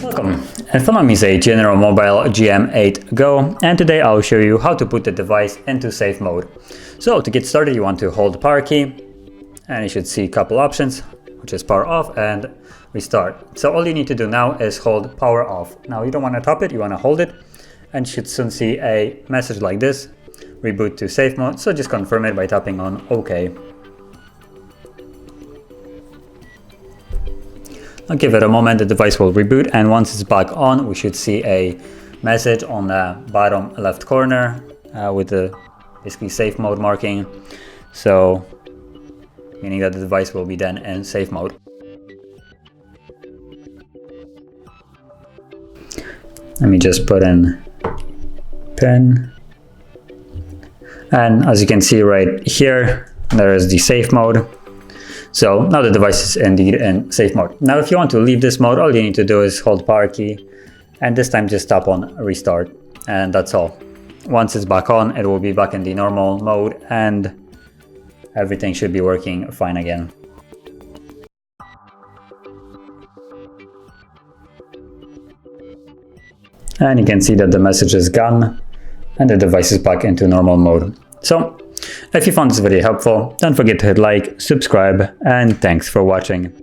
Welcome, in front of me is a General Mobile GM8 Go, and today I'll show you how to put the device into safe mode. So to get started, you want to hold the power key, and you should see a couple options, which is power off and restart. So all you need to do now is hold power off. Now you don't want to tap it, you want to hold it, and you should soon see a message like this, reboot to safe mode. So just confirm it by tapping on OK. I'll give it a moment, the device will reboot, and once it's back on, we should see a message on the bottom left corner with the basically safe mode marking. So meaning that the device will be then in safe mode. Let me just put in pin, and as you can see right here, there is the safe mode. So now the device is indeed in safe mode. Now if you want to leave this mode, all you need to do is hold power key, and this time just tap on restart, and that's all. Once it's back on, it will be back in the normal mode and everything should be working fine again. And you can see that the message is gone and the device is back into normal mode. So if you found this video helpful, don't forget to hit like, subscribe, and thanks for watching.